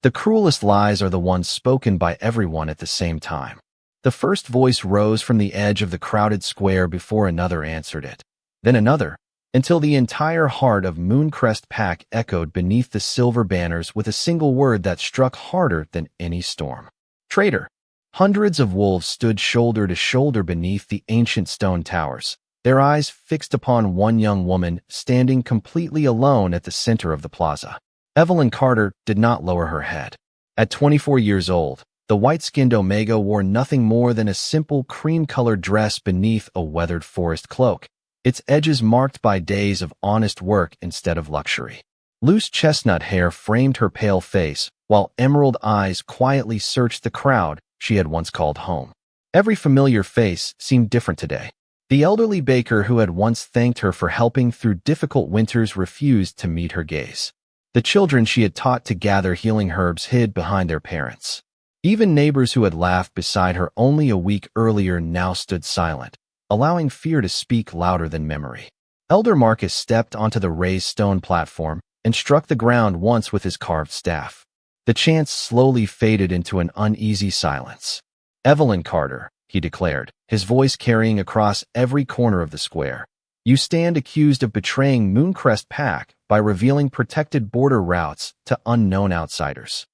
The cruelest lies are the ones spoken by everyone at the same time. The first voice rose from the edge of the crowded square before another answered it. Then another, until the entire heart of Mooncrest Pack echoed beneath the silver banners with a single word that struck harder than any storm. Traitor. Hundreds of wolves stood shoulder to shoulder beneath the ancient stone towers, their eyes fixed upon one young woman standing completely alone at the center of the plaza. Evelyn Carter did not lower her head. At 24 years old, the white-skinned Omega wore nothing more than a simple cream-colored dress beneath a weathered forest cloak, its edges marked by days of honest work instead of luxury. Loose chestnut hair framed her pale face, while emerald eyes quietly searched the crowd she had once called home. Every familiar face seemed different today. The elderly baker who had once thanked her for helping through difficult winters refused to meet her gaze. The children she had taught to gather healing herbs hid behind their parents. Even neighbors who had laughed beside her only a week earlier now stood silent, allowing fear to speak louder than memory. Elder Marcus stepped onto the raised stone platform and struck the ground once with his carved staff. The chants slowly faded into an uneasy silence. "Evelyn Carter," he declared, his voice carrying across every corner of the square. "You stand accused of betraying Mooncrest Pack by revealing protected border routes to unknown outsiders."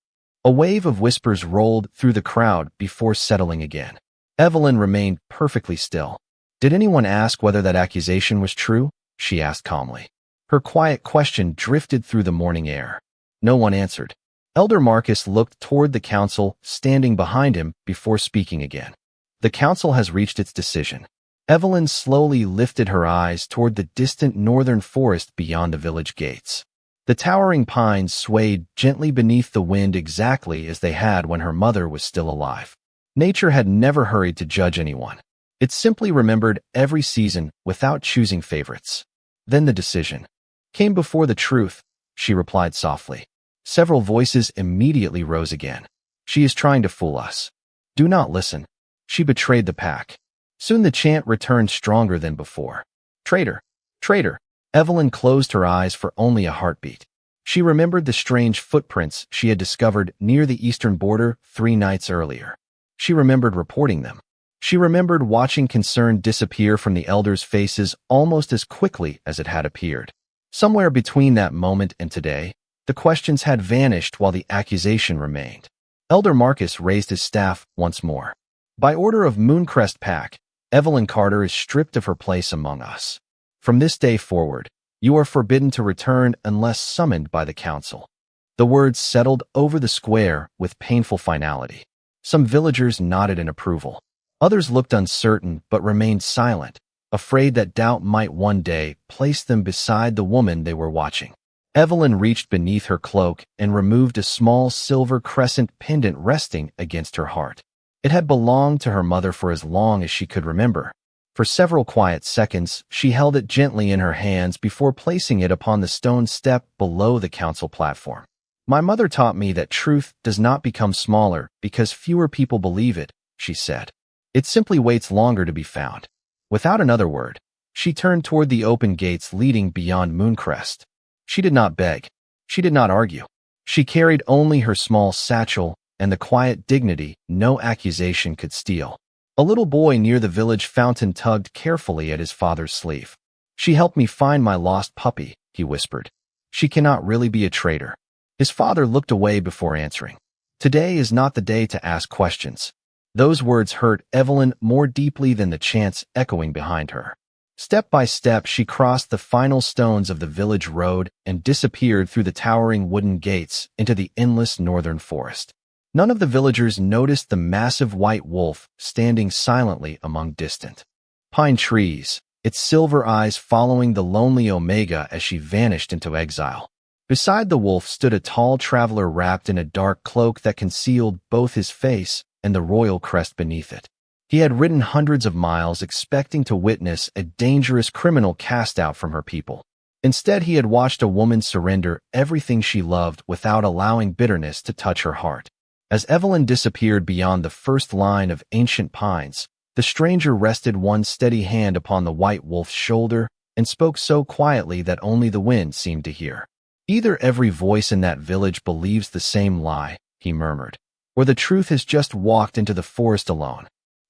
A wave of whispers rolled through the crowd before settling again. Evelyn remained perfectly still. "Did anyone ask whether that accusation was true?" she asked calmly. Her quiet question drifted through the morning air. No one answered. Elder Marcus looked toward the council standing behind him before speaking again. "The council has reached its decision." Evelyn slowly lifted her eyes toward the distant northern forest beyond the village gates. The towering pines swayed gently beneath the wind exactly as they had when her mother was still alive. Nature had never hurried to judge anyone. It simply remembered every season without choosing favorites. Then the decision came before the truth, she replied softly. Several voices immediately rose again. "She is trying to fool us. Do not listen. She betrayed the pack." Soon the chant returned stronger than before. "Traitor! Traitor!" Evelyn closed her eyes for only a heartbeat. She remembered the strange footprints she had discovered near the eastern border 3 nights earlier. She remembered reporting them. She remembered watching concern disappear from the elders' faces almost as quickly as it had appeared. Somewhere between that moment and today, the questions had vanished while the accusation remained. Elder Marcus raised his staff once more. "By order of Mooncrest Pack, Evelyn Carter is stripped of her place among us. From this day forward, you are forbidden to return unless summoned by the council." The words settled over the square with painful finality. Some villagers nodded in approval. Others looked uncertain but remained silent, afraid that doubt might one day place them beside the woman they were watching. Evelyn reached beneath her cloak and removed a small silver crescent pendant resting against her heart. It had belonged to her mother for as long as she could remember. For several quiet seconds, she held it gently in her hands before placing it upon the stone step below the council platform. "My mother taught me that truth does not become smaller because fewer people believe it," she said. "It simply waits longer to be found." Without another word, she turned toward the open gates leading beyond Mooncrest. She did not beg. She did not argue. She carried only her small satchel and the quiet dignity no accusation could steal. A little boy near the village fountain tugged carefully at his father's sleeve. "She helped me find my lost puppy," he whispered. "She cannot really be a traitor." His father looked away before answering. "Today is not the day to ask questions." Those words hurt Evelyn more deeply than the chants echoing behind her. Step by step, she crossed the final stones of the village road and disappeared through the towering wooden gates into the endless northern forest. None of the villagers noticed the massive white wolf standing silently among distant pine trees, its silver eyes following the lonely Omega as she vanished into exile. Beside the wolf stood a tall traveler wrapped in a dark cloak that concealed both his face and the royal crest beneath it. He had ridden hundreds of miles expecting to witness a dangerous criminal cast out from her people. Instead, he had watched a woman surrender everything she loved without allowing bitterness to touch her heart. As Evelyn disappeared beyond the first line of ancient pines, the stranger rested one steady hand upon the white wolf's shoulder and spoke so quietly that only the wind seemed to hear. Either every voice in that village believes the same lie, he murmured, or the truth has just walked into the forest alone.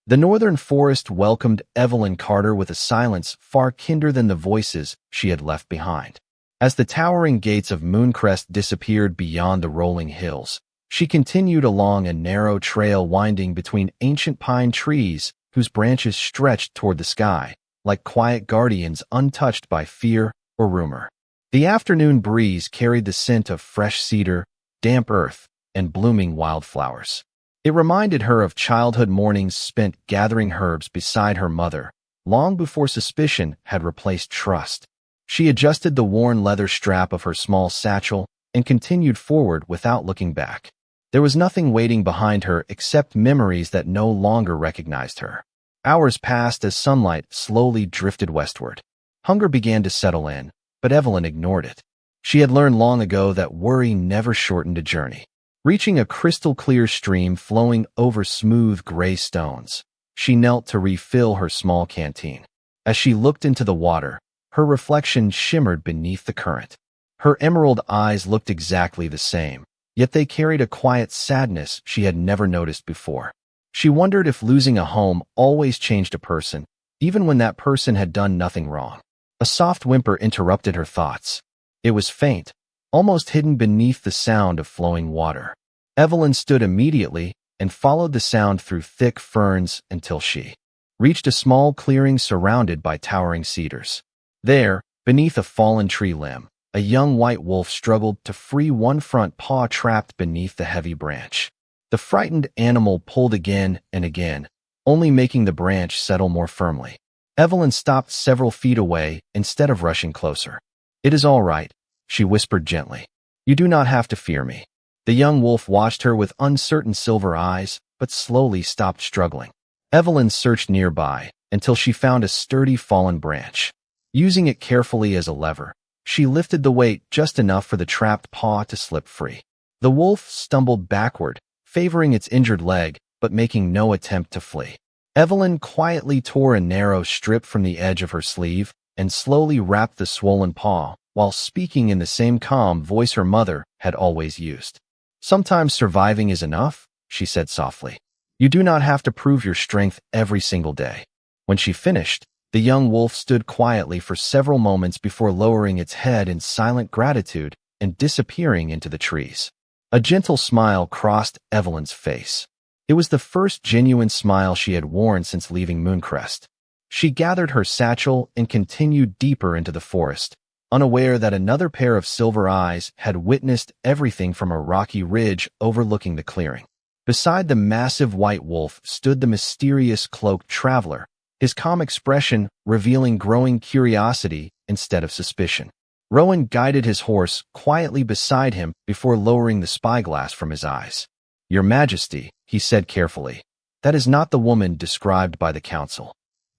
The northern forest welcomed Evelyn Carter with a silence far kinder than the voices she had left behind. As the towering gates of Mooncrest disappeared beyond the rolling hills, she continued along a narrow trail winding between ancient pine trees whose branches stretched toward the sky, like quiet guardians untouched by fear or rumor. The afternoon breeze carried the scent of fresh cedar, damp earth, and blooming wildflowers. It reminded her of childhood mornings spent gathering herbs beside her mother, long before suspicion had replaced trust. She adjusted the worn leather strap of her small satchel and continued forward without looking back. There was nothing waiting behind her except memories that no longer recognized her. Hours passed as sunlight slowly drifted westward. Hunger began to settle in, but Evelyn ignored it. She had learned long ago that worry never shortened a journey. Reaching a crystal-clear stream flowing over smooth gray stones, she knelt to refill her small canteen. As she looked into the water, her reflection shimmered beneath the current. Her emerald eyes looked exactly the same, yet they carried a quiet sadness she had never noticed before. She wondered if losing a home always changed a person, even when that person had done nothing wrong. A soft whimper interrupted her thoughts. It was faint, almost hidden beneath the sound of flowing water. Evelyn stood immediately and followed the sound through thick ferns until she reached a small clearing surrounded by towering cedars. There, beneath a fallen tree limb, a young white wolf struggled to free one front paw trapped beneath the heavy branch. The frightened animal pulled again and again, only making the branch settle more firmly. Evelyn stopped several feet away instead of rushing closer. "It is all right," she whispered gently. "You do not have to fear me." The young wolf watched her with uncertain silver eyes, but slowly stopped struggling. Evelyn searched nearby until she found a sturdy fallen branch. Using it carefully as a lever, she lifted the weight just enough for the trapped paw to slip free. The wolf stumbled backward, favoring its injured leg, but making no attempt to flee. Evelyn quietly tore a narrow strip from the edge of her sleeve and slowly wrapped the swollen paw, while speaking in the same calm voice her mother had always used. "Sometimes surviving is enough," she said softly. "You do not have to prove your strength every single day." When she finished, the young wolf stood quietly for several moments before lowering its head in silent gratitude and disappearing into the trees. A gentle smile crossed Evelyn's face. It was the first genuine smile she had worn since leaving Mooncrest. She gathered her satchel and continued deeper into the forest, unaware that another pair of silver eyes had witnessed everything from a rocky ridge overlooking the clearing. Beside the massive white wolf stood the mysterious cloaked traveler, his calm expression revealing growing curiosity instead of suspicion. Rowan guided his horse quietly beside him before lowering the spyglass from his eyes. "Your Majesty," he said carefully, "that is not the woman described by the council."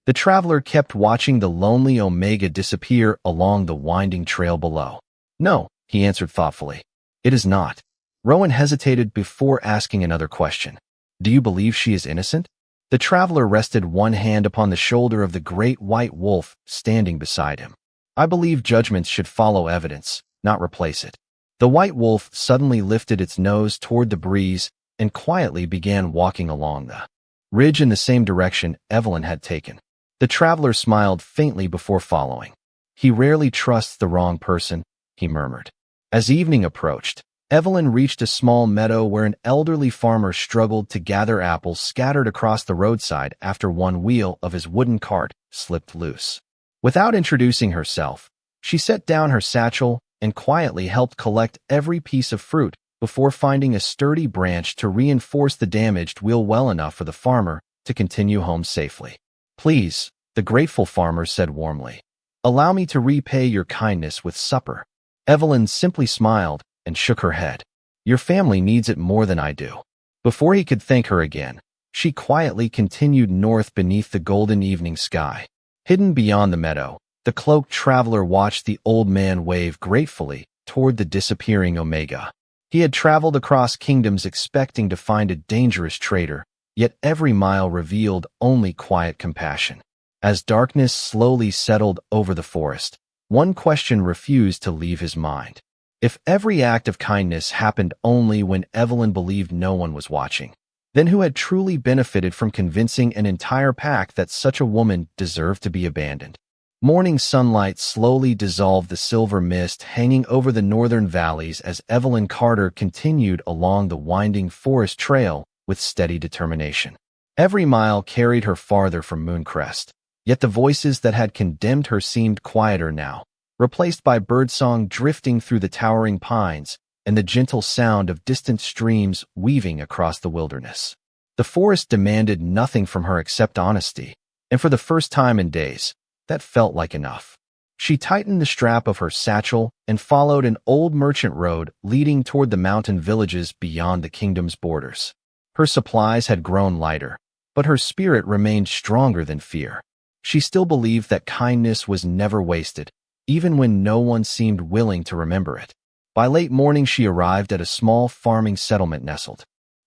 The traveler kept watching the lonely Omega disappear along the winding trail below. "No," he answered thoughtfully. "It is not." Rowan hesitated before asking another question. "Do you believe she is innocent?" The traveler rested one hand upon the shoulder of the great white wolf standing beside him. "I believe judgments should follow evidence, not replace it." The white wolf suddenly lifted its nose toward the breeze and quietly began walking along the ridge in the same direction Evelyn had taken. The traveler smiled faintly before following. "He rarely trusts the wrong person," he murmured. As evening approached, Evelyn reached a small meadow where an elderly farmer struggled to gather apples scattered across the roadside after one wheel of his wooden cart slipped loose. Without introducing herself, she set down her satchel and quietly helped collect every piece of fruit before finding a sturdy branch to reinforce the damaged wheel well enough for the farmer to continue home safely. "Please," the grateful farmer said warmly, "allow me to repay your kindness with supper." Evelyn simply smiled and shook her head. "Your family needs it more than I do." Before he could thank her again, she quietly continued north beneath the golden evening sky. Hidden beyond the meadow, the cloaked traveler watched the old man wave gratefully toward the disappearing Omega. He had traveled across kingdoms expecting to find a dangerous traitor, yet every mile revealed only quiet compassion. As darkness slowly settled over the forest, one question refused to leave his mind. If every act of kindness happened only when Evelyn believed no one was watching, then who had truly benefited from convincing an entire pack that such a woman deserved to be abandoned? Morning sunlight slowly dissolved the silver mist hanging over the northern valleys as Evelyn Carter continued along the winding forest trail with steady determination. Every mile carried her farther from Mooncrest, yet the voices that had condemned her seemed quieter now, replaced by birdsong drifting through the towering pines and the gentle sound of distant streams weaving across the wilderness. The forest demanded nothing from her except honesty, and for the first time in days, that felt like enough. She tightened the strap of her satchel and followed an old merchant road leading toward the mountain villages beyond the kingdom's borders. Her supplies had grown lighter, but her spirit remained stronger than fear. She still believed that kindness was never wasted, even when no one seemed willing to remember it. By late morning she arrived at a small farming settlement nestled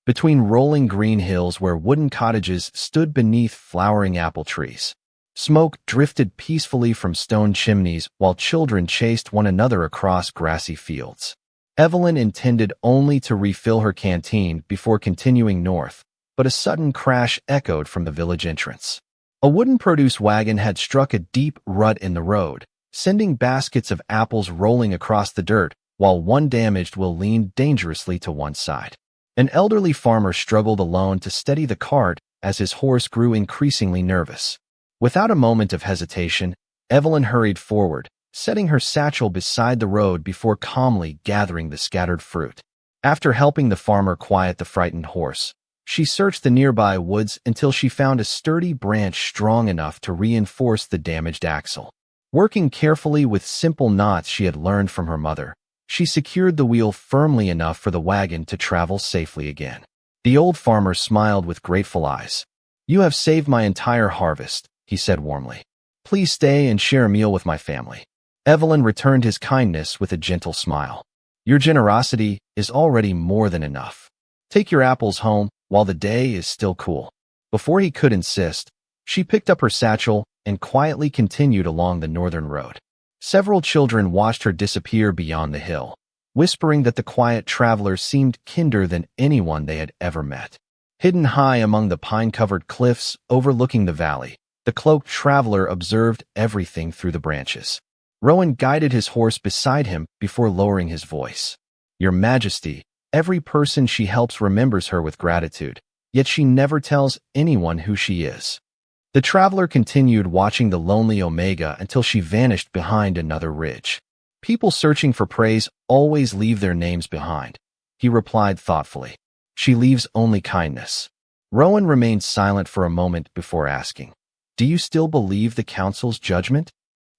between rolling green hills where wooden cottages stood beneath flowering apple trees. Smoke drifted peacefully from stone chimneys while children chased one another across grassy fields. Evelyn intended only to refill her canteen before continuing north, but a sudden crash echoed from the village entrance. A wooden produce wagon had struck a deep rut in the road, sending baskets of apples rolling across the dirt, while one damaged wheel leaned dangerously to one side. An elderly farmer struggled alone to steady the cart as his horse grew increasingly nervous. Without a moment of hesitation, Evelyn hurried forward, setting her satchel beside the road before calmly gathering the scattered fruit. After helping the farmer quiet the frightened horse, she searched the nearby woods until she found a sturdy branch strong enough to reinforce the damaged axle. Working carefully with simple knots she had learned from her mother, she secured the wheel firmly enough for the wagon to travel safely again. The old farmer smiled with grateful eyes. "You have saved my entire harvest," he said warmly. "Please stay and share a meal with my family." Evelyn returned his kindness with a gentle smile. "Your generosity is already more than enough. Take your apples home while the day is still cool." Before he could insist, she picked up her satchel and quietly continued along the northern road. Several children watched her disappear beyond the hill, whispering that the quiet traveler seemed kinder than anyone they had ever met. Hidden high among the pine-covered cliffs overlooking the valley, the cloaked traveler observed everything through the branches. Rowan guided his horse beside him before lowering his voice. "Your Majesty, every person she helps remembers her with gratitude, yet she never tells anyone who she is." The traveler continued watching the lonely Omega until she vanished behind another ridge. "People searching for praise always leave their names behind," he replied thoughtfully. "She leaves only kindness." Rowan remained silent for a moment before asking, "Do you still believe the council's judgment?"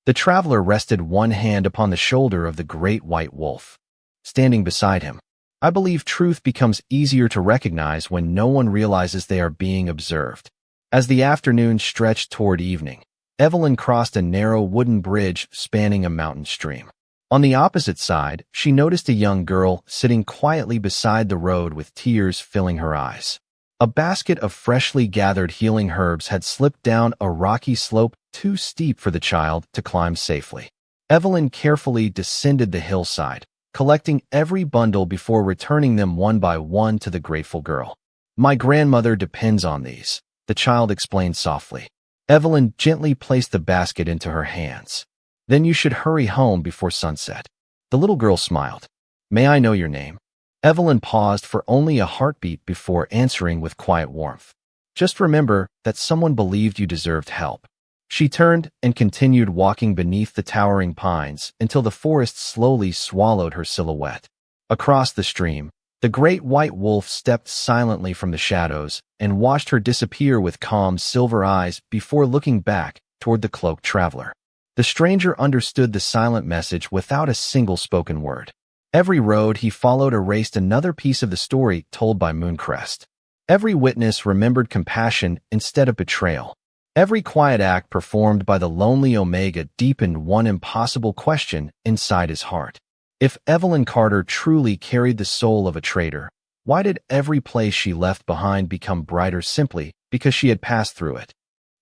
The traveler rested one hand upon the shoulder of the great white wolf, standing beside him. "I believe truth becomes easier to recognize when no one realizes they are being observed." As the afternoon stretched toward evening, Evelyn crossed a narrow wooden bridge spanning a mountain stream. On the opposite side, she noticed a young girl sitting quietly beside the road with tears filling her eyes. A basket of freshly gathered healing herbs had slipped down a rocky slope too steep for the child to climb safely. Evelyn carefully descended the hillside, collecting every bundle before returning them one by one to the grateful girl. "My grandmother depends on these," the child explained softly. Evelyn gently placed the basket into her hands. "Then you should hurry home before sunset." The little girl smiled. "May I know your name?" Evelyn paused for only a heartbeat before answering with quiet warmth. "Just remember that someone believed you deserved help." She turned and continued walking beneath the towering pines until the forest slowly swallowed her silhouette. Across the stream, the great white wolf stepped silently from the shadows and watched her disappear with calm silver eyes before looking back toward the cloaked traveler. The stranger understood the silent message without a single spoken word. Every road he followed erased another piece of the story told by Mooncrest. Every witness remembered compassion instead of betrayal. Every quiet act performed by the lonely Omega deepened one impossible question inside his heart. If Evelyn Carter truly carried the soul of a traitor, why did every place she left behind become brighter simply because she had passed through it?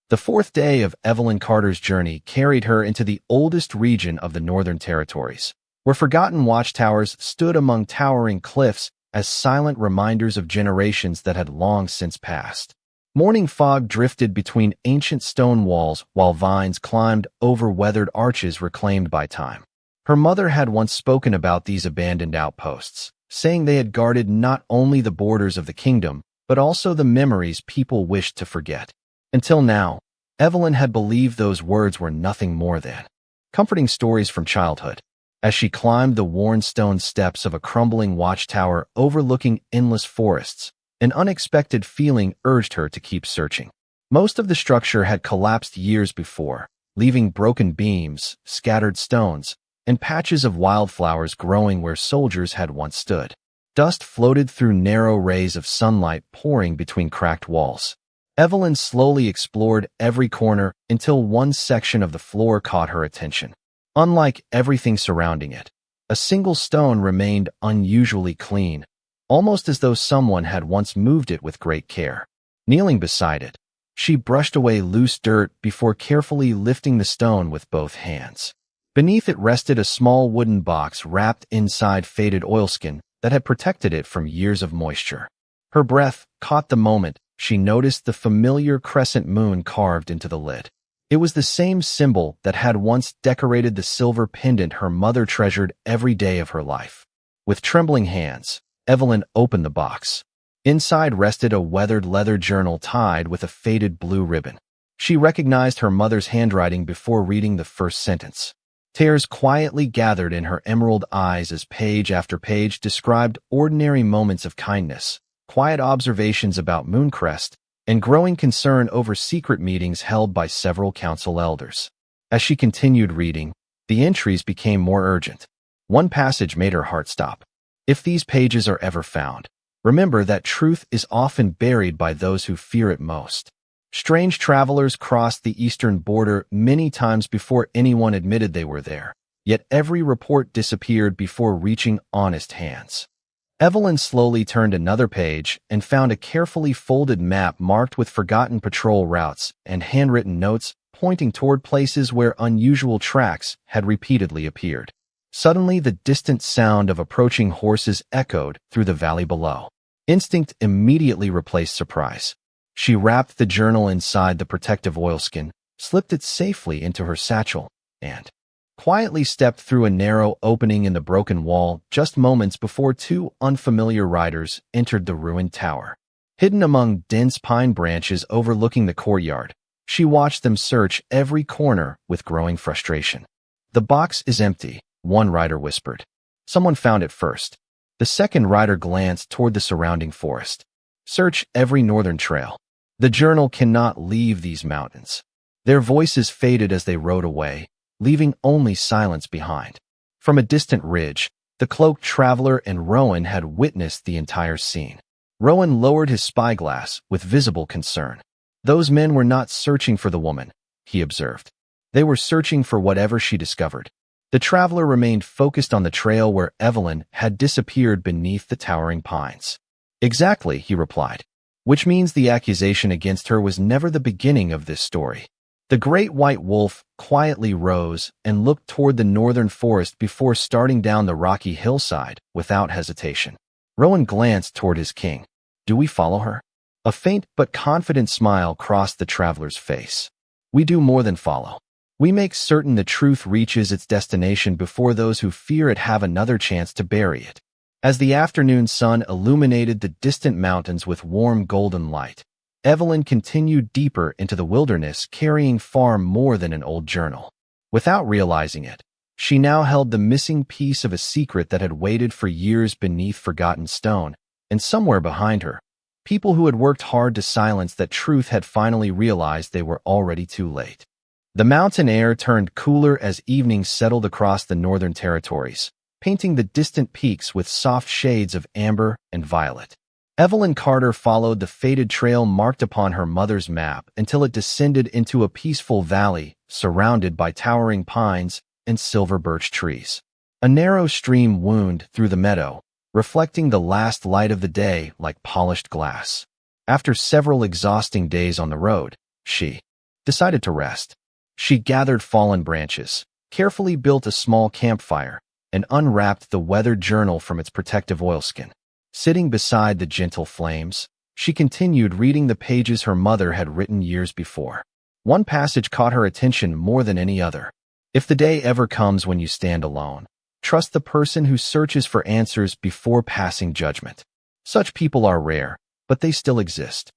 The fourth day of Evelyn Carter's journey carried her into the oldest region of the Northern Territories, where forgotten watchtowers stood among towering cliffs as silent reminders of generations that had long since passed. Morning fog drifted between ancient stone walls while vines climbed over weathered arches reclaimed by time. Her mother had once spoken about these abandoned outposts, saying they had guarded not only the borders of the kingdom, but also the memories people wished to forget. Until now, Evelyn had believed those words were nothing more than comforting stories from childhood. As she climbed the worn stone steps of a crumbling watchtower overlooking endless forests, an unexpected feeling urged her to keep searching. Most of the structure had collapsed years before, leaving broken beams, scattered stones, and patches of wildflowers growing where soldiers had once stood. Dust floated through narrow rays of sunlight pouring between cracked walls. Evelyn slowly explored every corner until one section of the floor caught her attention. Unlike everything surrounding it, a single stone remained unusually clean, almost as though someone had once moved it with great care. Kneeling beside it, she brushed away loose dirt before carefully lifting the stone with both hands. Beneath it rested a small wooden box wrapped inside faded oilskin that had protected it from years of moisture. Her breath caught the moment she noticed the familiar crescent moon carved into the lid. It was the same symbol that had once decorated the silver pendant her mother treasured every day of her life. With trembling hands, Evelyn opened the box. Inside rested a weathered leather journal tied with a faded blue ribbon. She recognized her mother's handwriting before reading the first sentence. Tears quietly gathered in her emerald eyes as page after page described ordinary moments of kindness, quiet observations about Mooncrest, and growing concern over secret meetings held by several council elders. As she continued reading, the entries became more urgent. One passage made her heart stop. If these pages are ever found, remember that truth is often buried by those who fear it most. Strange travelers crossed the eastern border many times before anyone admitted they were there, yet every report disappeared before reaching honest hands. Evelyn slowly turned another page and found a carefully folded map marked with forgotten patrol routes and handwritten notes pointing toward places where unusual tracks had repeatedly appeared. Suddenly, the distant sound of approaching horses echoed through the valley below. Instinct immediately replaced surprise. She wrapped the journal inside the protective oilskin, slipped it safely into her satchel, and quietly stepped through a narrow opening in the broken wall just moments before two unfamiliar riders entered the ruined tower. Hidden among dense pine branches overlooking the courtyard, she watched them search every corner with growing frustration. "The box is empty," one rider whispered. "Someone found it first." The second rider glanced toward the surrounding forest. "Search every northern trail. The journal cannot leave these mountains." Their voices faded as they rode away, leaving only silence behind. From a distant ridge, the cloaked traveler and Rowan had witnessed the entire scene. Rowan lowered his spyglass with visible concern. "Those men were not searching for the woman," he observed. "They were searching for whatever she discovered." The traveler remained focused on the trail where Evelyn had disappeared beneath the towering pines. "Exactly," he replied, "which means the accusation against her was never the beginning of this story." The great white wolf quietly rose and looked toward the northern forest before starting down the rocky hillside without hesitation. Rowan glanced toward his king. "Do we follow her?" A faint but confident smile crossed the traveler's face. "We do more than follow. We make certain the truth reaches its destination before those who fear it have another chance to bury it." As the afternoon sun illuminated the distant mountains with warm golden light, Evelyn continued deeper into the wilderness, carrying far more than an old journal. Without realizing it, she now held the missing piece of a secret that had waited for years beneath forgotten stone, and somewhere behind her, people who had worked hard to silence that truth had finally realized they were already too late. The mountain air turned cooler as evening settled across the northern territories, painting the distant peaks with soft shades of amber and violet. Evelyn Carter followed the faded trail marked upon her mother's map until it descended into a peaceful valley surrounded by towering pines and silver birch trees. A narrow stream wound through the meadow, reflecting the last light of the day like polished glass. After several exhausting days on the road, she decided to rest. She gathered fallen branches, carefully built a small campfire, and unwrapped the weathered journal from its protective oilskin. Sitting beside the gentle flames, she continued reading the pages her mother had written years before. One passage caught her attention more than any other. If the day ever comes when you stand alone, trust the person who searches for answers before passing judgment. Such people are rare, but they still exist.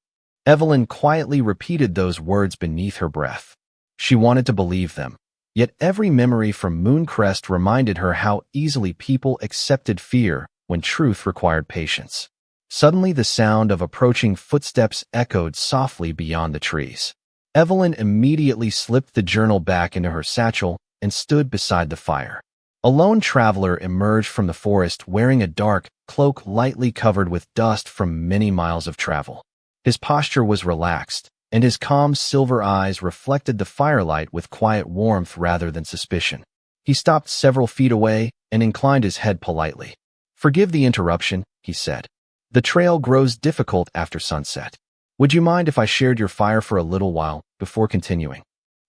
Evelyn quietly repeated those words beneath her breath. She wanted to believe them, yet every memory from Mooncrest reminded her how easily people accepted fear when truth required patience. Suddenly, the sound of approaching footsteps echoed softly beyond the trees. Evelyn immediately slipped the journal back into her satchel and stood beside the fire. A lone traveler emerged from the forest wearing a dark cloak lightly covered with dust from many miles of travel. His posture was relaxed, and his calm silver eyes reflected the firelight with quiet warmth rather than suspicion. He stopped several feet away and inclined his head politely. "Forgive the interruption," he said. "The trail grows difficult after sunset. Would you mind if I shared your fire for a little while before continuing?"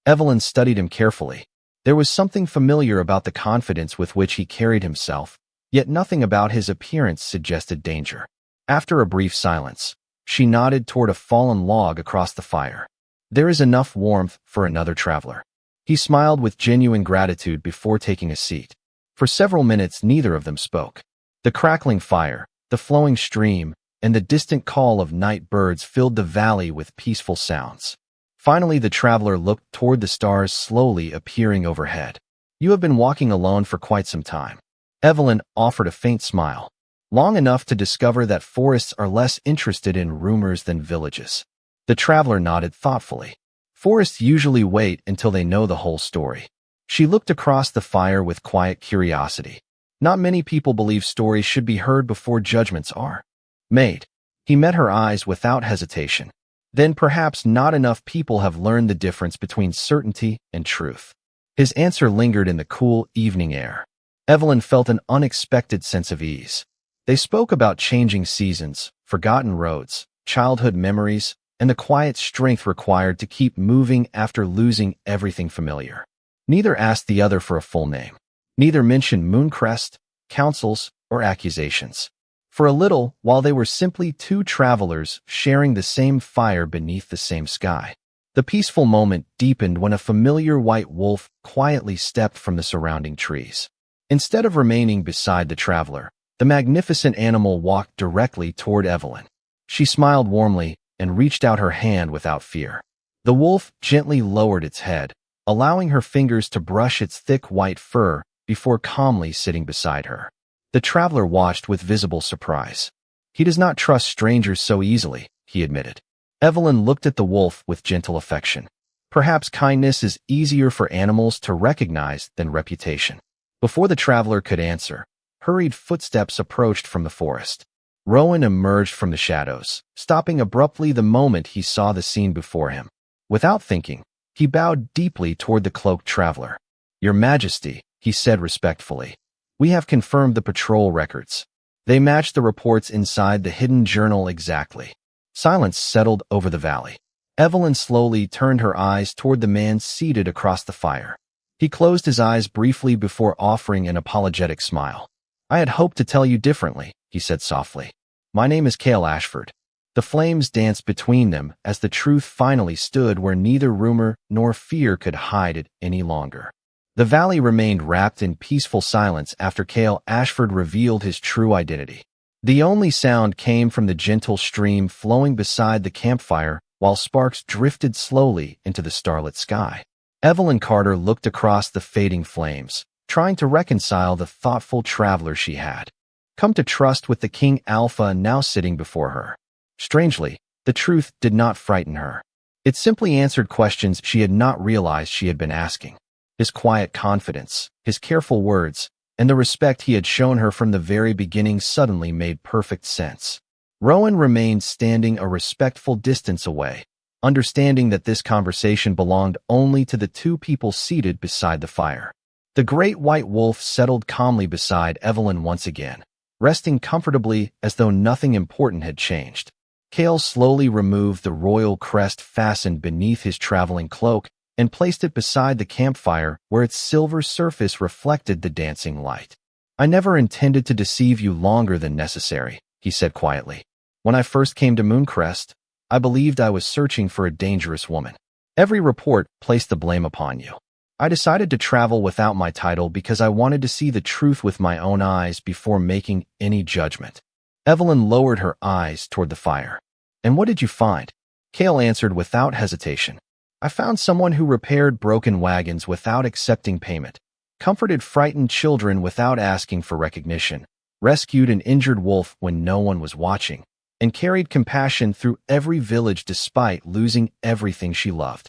Evelyn studied him carefully. There was something familiar about the confidence with which he carried himself, yet nothing about his appearance suggested danger. After a brief silence, she nodded toward a fallen log across the fire. "There is enough warmth for another traveler." He smiled with genuine gratitude before taking a seat. For several minutes, neither of them spoke. The crackling fire, the flowing stream, and the distant call of night birds filled the valley with peaceful sounds. Finally, the traveler looked toward the stars slowly appearing overhead. "You have been walking alone for quite some time." Evelyn offered a faint smile. "Long enough to discover that forests are less interested in rumors than villages." The traveler nodded thoughtfully. Forests usually wait until they know the whole story. She looked across the fire with quiet curiosity. Not many people believe stories should be heard before judgments are made. He met her eyes without hesitation. Then perhaps not enough people have learned the difference between certainty and truth. His answer lingered in the cool evening air. Evelyn felt an unexpected sense of ease. They spoke about changing seasons, forgotten roads, childhood memories, and the quiet strength required to keep moving after losing everything familiar. Neither asked the other for a full name. Neither mentioned Mooncrest, counsels, or accusations. For a little, while they were simply two travelers sharing the same fire beneath the same sky, the peaceful moment deepened when a familiar white wolf quietly stepped from the surrounding trees. Instead of remaining beside the traveler, the magnificent animal walked directly toward Evelyn. She smiled warmly and reached out her hand without fear. The wolf gently lowered its head, allowing her fingers to brush its thick white fur before calmly sitting beside her. The traveler watched with visible surprise. "He does not trust strangers so easily," he admitted. Evelyn looked at the wolf with gentle affection. Perhaps kindness is easier for animals to recognize than reputation. Before the traveler could answer, hurried footsteps approached from the forest. Rowan emerged from the shadows, stopping abruptly the moment he saw the scene before him. Without thinking, he bowed deeply toward the cloaked traveler. "Your Majesty," he said respectfully, "we have confirmed the patrol records. They match the reports inside the hidden journal exactly." Silence settled over the valley. Evelyn slowly turned her eyes toward the man seated across the fire. He closed his eyes briefly before offering an apologetic smile. "I had hoped to tell you differently," he said softly. "My name is Cale Ashford." The flames danced between them as the truth finally stood where neither rumor nor fear could hide it any longer. The valley remained wrapped in peaceful silence after Cale Ashford revealed his true identity. The only sound came from the gentle stream flowing beside the campfire while sparks drifted slowly into the starlit sky. Evelyn Carter looked across the fading flames, trying to reconcile the thoughtful traveler she had come to trust with the King Alpha now sitting before her. Strangely, the truth did not frighten her. It simply answered questions she had not realized she had been asking. His quiet confidence, his careful words, and the respect he had shown her from the very beginning suddenly made perfect sense. Rowan remained standing a respectful distance away, understanding that this conversation belonged only to the two people seated beside the fire. The great white wolf settled calmly beside Evelyn once again, resting comfortably as though nothing important had changed. Cale slowly removed the royal crest fastened beneath his traveling cloak and placed it beside the campfire where its silver surface reflected the dancing light. "I never intended to deceive you longer than necessary," he said quietly. "When I first came to Mooncrest, I believed I was searching for a dangerous woman. Every report placed the blame upon you. I decided to travel without my title because I wanted to see the truth with my own eyes before making any judgment." Evelyn lowered her eyes toward the fire. "And what did you find?" Cale answered without hesitation. "I found someone who repaired broken wagons without accepting payment, comforted frightened children without asking for recognition, rescued an injured wolf when no one was watching, and carried compassion through every village despite losing everything she loved."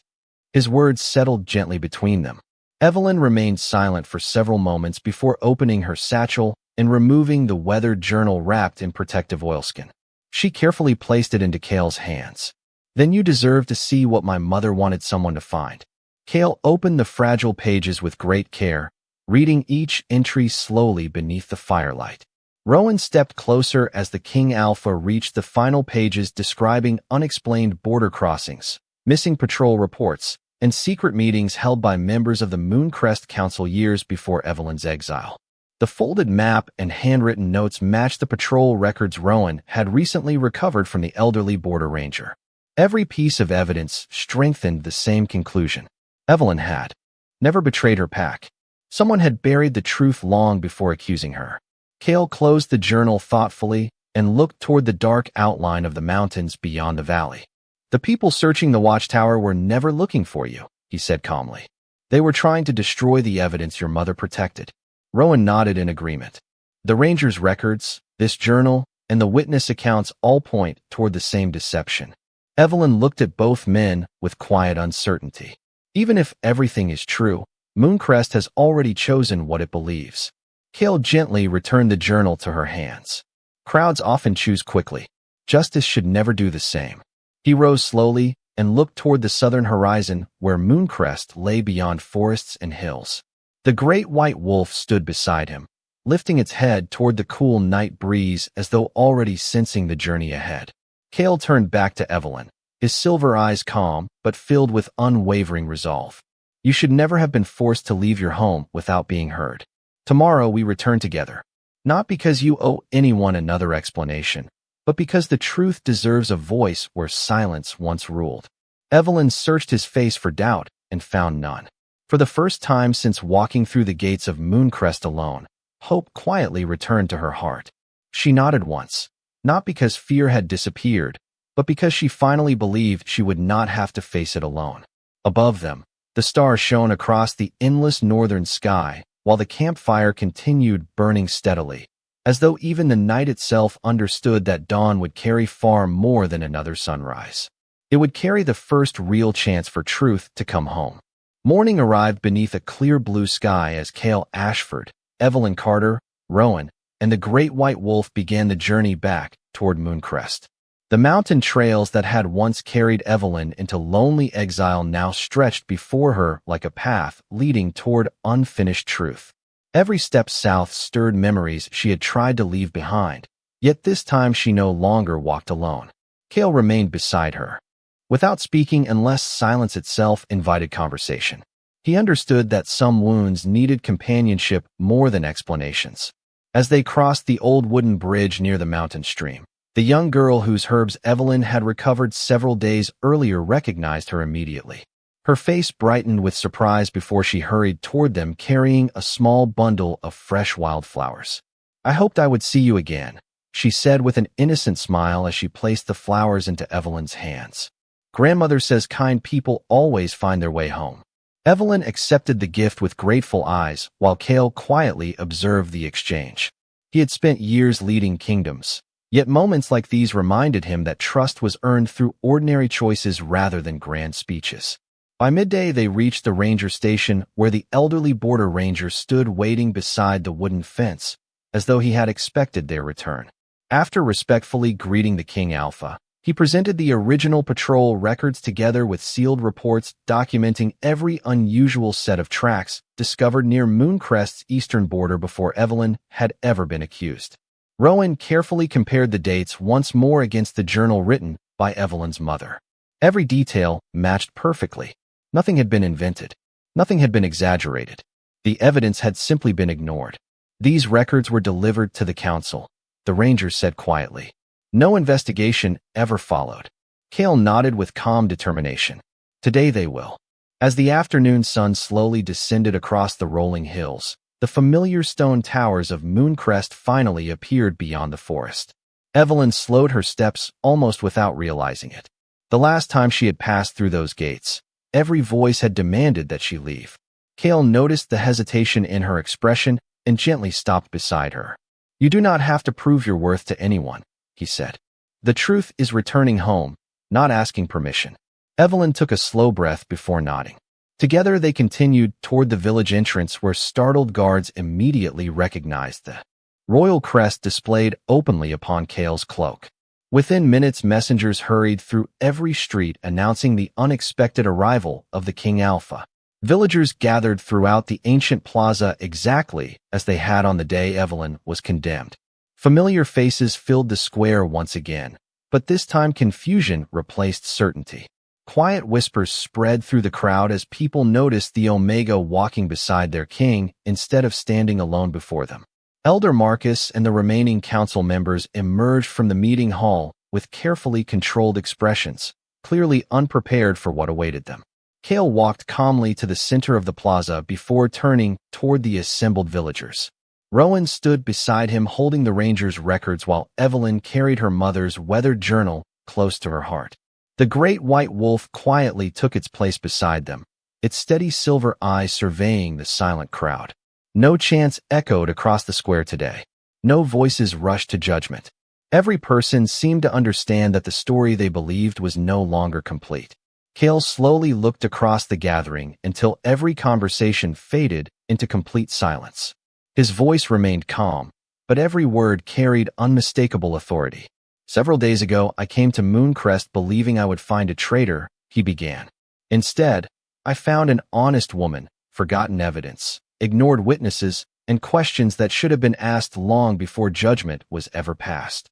His words settled gently between them. Evelyn remained silent for several moments before opening her satchel and removing the weathered journal wrapped in protective oilskin. She carefully placed it into Cale's hands. "Then you deserve to see what my mother wanted someone to find." Cale opened the fragile pages with great care, reading each entry slowly beneath the firelight. Rowan stepped closer as the King Alpha reached the final pages describing unexplained border crossings, missing patrol reports, and secret meetings held by members of the Mooncrest Council years before Evelyn's exile. The folded map and handwritten notes matched the patrol records Rowan had recently recovered from the elderly border ranger. Every piece of evidence strengthened the same conclusion. Evelyn had never betrayed her pack. Someone had buried the truth long before accusing her. Cale closed the journal thoughtfully and looked toward the dark outline of the mountains beyond the valley. "The people searching the watchtower were never looking for you," he said calmly. "They were trying to destroy the evidence your mother protected." Rowan nodded in agreement. The ranger's records, this journal, and the witness accounts all point toward the same deception. Evelyn looked at both men with quiet uncertainty. Even if everything is true, Mooncrest has already chosen what it believes. Cale gently returned the journal to her hands. "Crowds often choose quickly. Justice should never do the same." He rose slowly and looked toward the southern horizon where Mooncrest lay beyond forests and hills. The great white wolf stood beside him, lifting its head toward the cool night breeze as though already sensing the journey ahead. Cale turned back to Evelyn, his silver eyes calm but filled with unwavering resolve. "You should never have been forced to leave your home without being heard. Tomorrow we return together, not because you owe anyone another explanation, but because the truth deserves a voice where silence once ruled." Evelyn searched his face for doubt and found none. For the first time since walking through the gates of Mooncrest alone, hope quietly returned to her heart. She nodded once, not because fear had disappeared, but because she finally believed she would not have to face it alone. Above them, the stars shone across the endless northern sky, while the campfire continued burning steadily, as though even the night itself understood that dawn would carry far more than another sunrise. It would carry the first real chance for truth to come home. Morning arrived beneath a clear blue sky as Cale Ashford, Evelyn Carter, Rowan, and the great white wolf began the journey back toward Mooncrest. The mountain trails that had once carried Evelyn into lonely exile now stretched before her like a path leading toward unfinished truth. Every step south stirred memories she had tried to leave behind, yet this time she no longer walked alone. Cale remained beside her, without speaking unless silence itself invited conversation. He understood that some wounds needed companionship more than explanations. As they crossed the old wooden bridge near the mountain stream, the young girl whose herbs Evelyn had recovered several days earlier recognized her immediately. Her face brightened with surprise before she hurried toward them carrying a small bundle of fresh wildflowers. "I hoped I would see you again," she said with an innocent smile as she placed the flowers into Evelyn's hands. "Grandmother says kind people always find their way home." Evelyn accepted the gift with grateful eyes while Cale quietly observed the exchange. He had spent years leading kingdoms, yet moments like these reminded him that trust was earned through ordinary choices rather than grand speeches. By midday, they reached the ranger station where the elderly border ranger stood waiting beside the wooden fence, as though he had expected their return. After respectfully greeting the King Alpha, he presented the original patrol records together with sealed reports documenting every unusual set of tracks discovered near Mooncrest's eastern border before Evelyn had ever been accused. Rowan carefully compared the dates once more against the journal written by Evelyn's mother. Every detail matched perfectly. Nothing had been invented. Nothing had been exaggerated. The evidence had simply been ignored. These records were delivered to the council, the rangers said quietly. No investigation ever followed. Kale nodded with calm determination. Today they will. As the afternoon sun slowly descended across the rolling hills, the familiar stone towers of Mooncrest finally appeared beyond the forest. Evelyn slowed her steps almost without realizing it. The last time she had passed through those gates, every voice had demanded that she leave. Kale noticed the hesitation in her expression and gently stopped beside her. You do not have to prove your worth to anyone, he said. The truth is returning home, not asking permission. Evelyn took a slow breath before nodding. Together they continued toward the village entrance where startled guards immediately recognized the royal crest displayed openly upon Kale's cloak. Within minutes, messengers hurried through every street announcing the unexpected arrival of the King Alpha. Villagers gathered throughout the ancient plaza exactly as they had on the day Evelyn was condemned. Familiar faces filled the square once again, but this time confusion replaced certainty. Quiet whispers spread through the crowd as people noticed the Omega walking beside their king instead of standing alone before them. Elder Marcus and the remaining council members emerged from the meeting hall with carefully controlled expressions, clearly unprepared for what awaited them. Kale walked calmly to the center of the plaza before turning toward the assembled villagers. Rowan stood beside him holding the ranger's records while Evelyn carried her mother's weathered journal close to her heart. The great white wolf quietly took its place beside them, its steady silver eyes surveying the silent crowd. No chants echoed across the square today. No voices rushed to judgment. Every person seemed to understand that the story they believed was no longer complete. Kale slowly looked across the gathering until every conversation faded into complete silence. His voice remained calm, but every word carried unmistakable authority. Several days ago, I came to Mooncrest believing I would find a traitor, he began. Instead, I found an honest woman, forgotten evidence, ignored witnesses, and questions that should have been asked long before judgment was ever passed.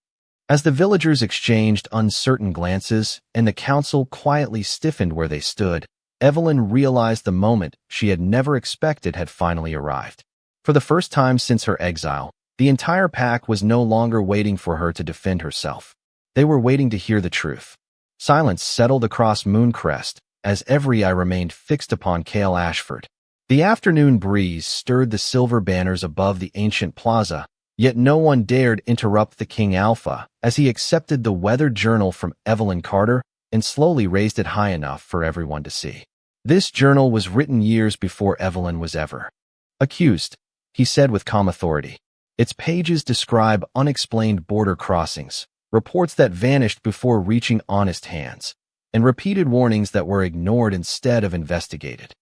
As the villagers exchanged uncertain glances and the council quietly stiffened where they stood, Evelyn realized the moment she had never expected had finally arrived. For the first time since her exile, the entire pack was no longer waiting for her to defend herself. They were waiting to hear the truth. Silence settled across Mooncrest as every eye remained fixed upon Kale Ashford. The afternoon breeze stirred the silver banners above the ancient plaza, yet no one dared interrupt the King Alpha as he accepted the weathered journal from Evelyn Carter and slowly raised it high enough for everyone to see. This journal was written years before Evelyn was ever accused, he said with calm authority. Its pages describe unexplained border crossings, reports that vanished before reaching honest hands, and repeated warnings that were ignored instead of investigated.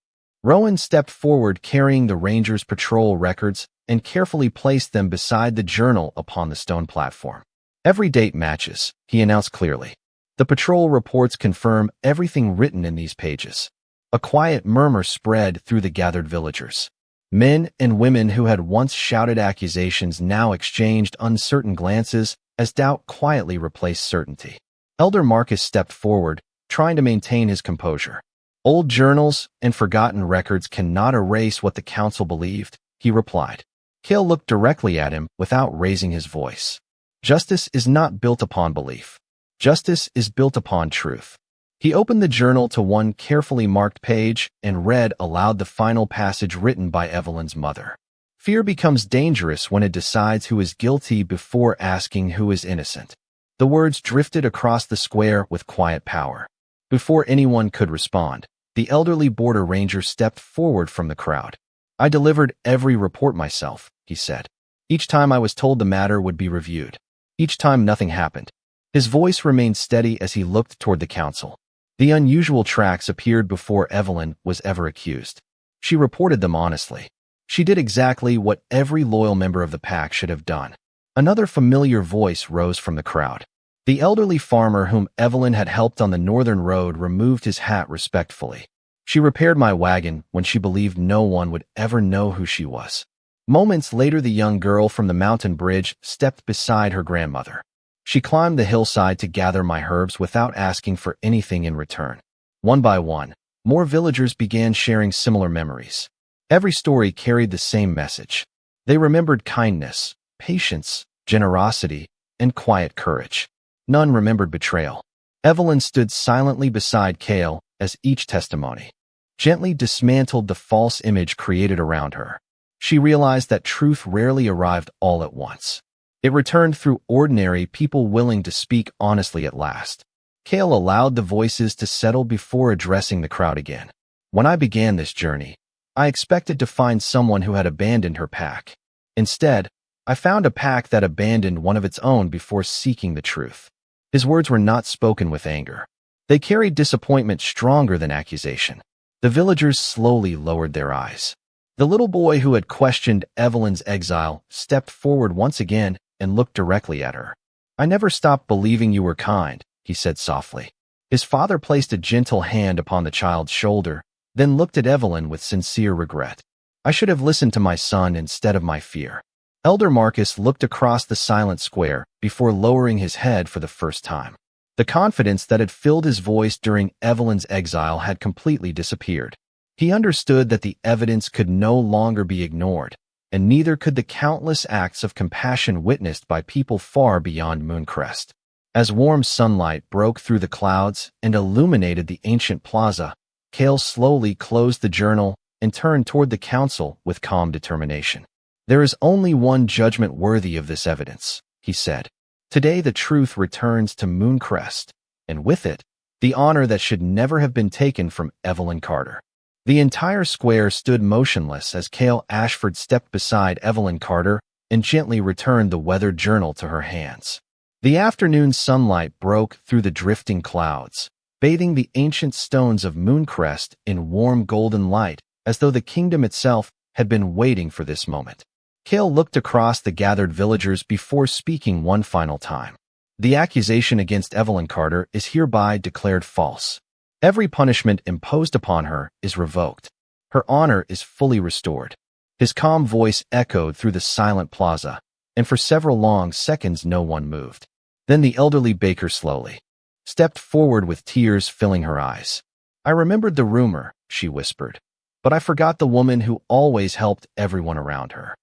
Rowan stepped forward carrying the Rangers' patrol records and carefully placed them beside the journal upon the stone platform. Every date matches, he announced clearly. The patrol reports confirm everything written in these pages. A quiet murmur spread through the gathered villagers. Men and women who had once shouted accusations now exchanged uncertain glances as doubt quietly replaced certainty. Elder Marcus stepped forward, trying to maintain his composure. Old journals and forgotten records cannot erase what the council believed, he replied. Kale looked directly at him without raising his voice. Justice is not built upon belief. Justice is built upon truth. He opened the journal to one carefully marked page and read aloud the final passage written by Evelyn's mother. Fear becomes dangerous when it decides who is guilty before asking who is innocent. The words drifted across the square with quiet power. Before anyone could respond, the elderly border ranger stepped forward from the crowd. I delivered every report myself, he said. Each time I was told the matter would be reviewed. Each time nothing happened. His voice remained steady as he looked toward the council. The unusual tracks appeared before Evelyn was ever accused. She reported them honestly. She did exactly what every loyal member of the pack should have done. Another familiar voice rose from the crowd. The elderly farmer whom Evelyn had helped on the northern road removed his hat respectfully. She repaired my wagon when she believed no one would ever know who she was. Moments later, the young girl from the mountain bridge stepped beside her grandmother. She climbed the hillside to gather my herbs without asking for anything in return. One by one, more villagers began sharing similar memories. Every story carried the same message. They remembered kindness, patience, generosity, and quiet courage. None remembered betrayal. Evelyn stood silently beside Cale as each testimony gently dismantled the false image created around her. She realized that truth rarely arrived all at once. It returned through ordinary people willing to speak honestly at last. Cale allowed the voices to settle before addressing the crowd again. When I began this journey, I expected to find someone who had abandoned her pack. Instead, I found a pack that abandoned one of its own before seeking the truth. His words were not spoken with anger. They carried disappointment stronger than accusation. The villagers slowly lowered their eyes. The little boy who had questioned Evelyn's exile stepped forward once again and looked directly at her. "I never stopped believing you were kind," he said softly. His father placed a gentle hand upon the child's shoulder, then looked at Evelyn with sincere regret. "I should have listened to my son instead of my fear." Elder Marcus looked across the silent square before lowering his head for the first time. The confidence that had filled his voice during Evelyn's exile had completely disappeared. He understood that the evidence could no longer be ignored, and neither could the countless acts of compassion witnessed by people far beyond Mooncrest. As warm sunlight broke through the clouds and illuminated the ancient plaza, Cale slowly closed the journal and turned toward the council with calm determination. "There is only one judgment worthy of this evidence," he said. "Today the truth returns to Mooncrest, and with it, the honor that should never have been taken from Evelyn Carter." The entire square stood motionless as Cale Ashford stepped beside Evelyn Carter and gently returned the weathered journal to her hands. The afternoon sunlight broke through the drifting clouds, bathing the ancient stones of Mooncrest in warm golden light, as though the kingdom itself had been waiting for this moment. Cale looked across the gathered villagers before speaking one final time. "The accusation against Evelyn Carter is hereby declared false. Every punishment imposed upon her is revoked. Her honor is fully restored." His calm voice echoed through the silent plaza, and for several long seconds no one moved. Then the elderly baker slowly stepped forward with tears filling her eyes. "I remembered the rumor," she whispered, "but I forgot the woman who always helped everyone around her."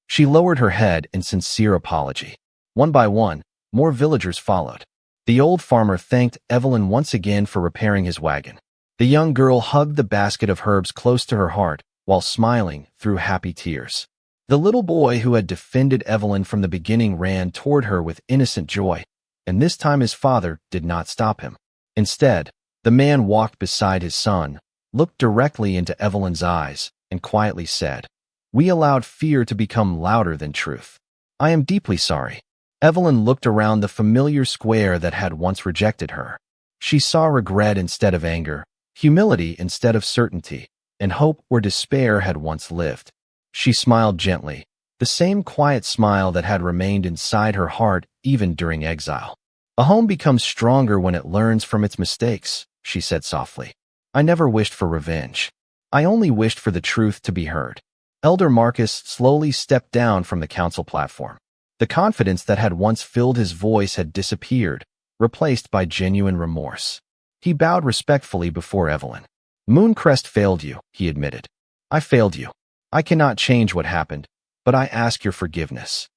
She lowered her head in sincere apology. One by one, more villagers followed. The old farmer thanked Evelyn once again for repairing his wagon. The young girl hugged the basket of herbs close to her heart while smiling through happy tears. The little boy who had defended Evelyn from the beginning ran toward her with innocent joy, and this time his father did not stop him. Instead, the man walked beside his son, looked directly into Evelyn's eyes, and quietly said, "We allowed fear to become louder than truth. I am deeply sorry." Evelyn looked around the familiar square that had once rejected her. She saw regret instead of anger, humility instead of certainty, and hope where despair had once lived. She smiled gently, the same quiet smile that had remained inside her heart even during exile. "A home becomes stronger when it learns from its mistakes," she said softly. "I never wished for revenge. I only wished for the truth to be heard." Elder Marcus slowly stepped down from the council platform. The confidence that had once filled his voice had disappeared, replaced by genuine remorse. He bowed respectfully before Evelyn. "Mooncrest failed you," he admitted. "I failed you. I cannot change what happened, but I ask your forgiveness."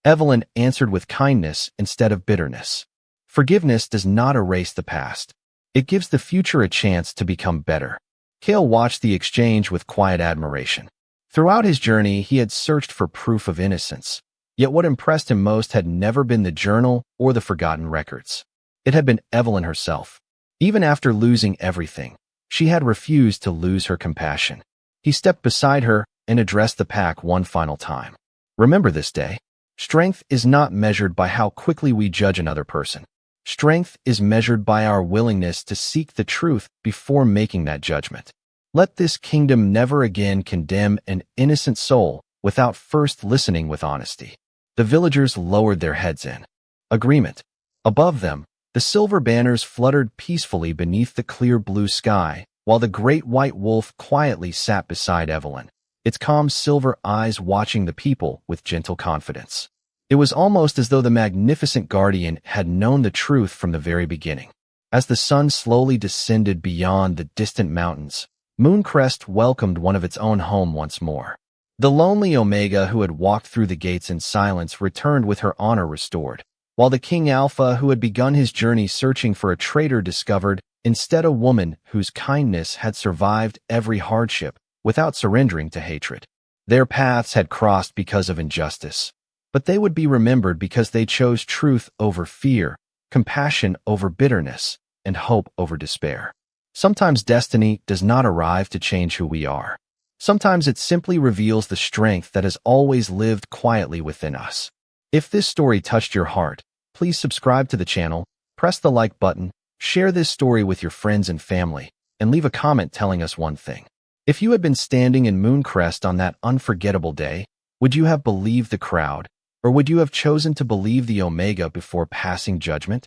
Evelyn answered with kindness instead of bitterness. Forgiveness does not erase the past. It gives the future a chance to become better. Cale watched the exchange with quiet admiration. Throughout his journey, he had searched for proof of innocence. Yet what impressed him most had never been the journal or the forgotten records. It had been Evelyn herself. Even after losing everything, she had refused to lose her compassion. He stepped beside her and addressed the pack one final time. "Remember this day. Strength is not measured by how quickly we judge another person. Strength is measured by our willingness to seek the truth before making that judgment. Let this kingdom never again condemn an innocent soul without first listening with honesty." The villagers lowered their heads in agreement. Above them, the silver banners fluttered peacefully beneath the clear blue sky, while the great white wolf quietly sat beside Evelyn, its calm silver eyes watching the people with gentle confidence. It was almost as though the magnificent guardian had known the truth from the very beginning. As the sun slowly descended beyond the distant mountains, Mooncrest welcomed one of its own home once more. The lonely Omega, who had walked through the gates in silence, returned with her honor restored, while the King Alpha, who had begun his journey searching for a traitor, discovered instead a woman whose kindness had survived every hardship without surrendering to hatred. Their paths had crossed because of injustice, but they would be remembered because they chose truth over fear, compassion over bitterness, and hope over despair. Sometimes destiny does not arrive to change who we are. Sometimes it simply reveals the strength that has always lived quietly within us. If this story touched your heart, please subscribe to the channel, press the like button, share this story with your friends and family, and leave a comment telling us one thing. If you had been standing in Mooncrest on that unforgettable day, would you have believed the crowd, or would you have chosen to believe the Omega before passing judgment?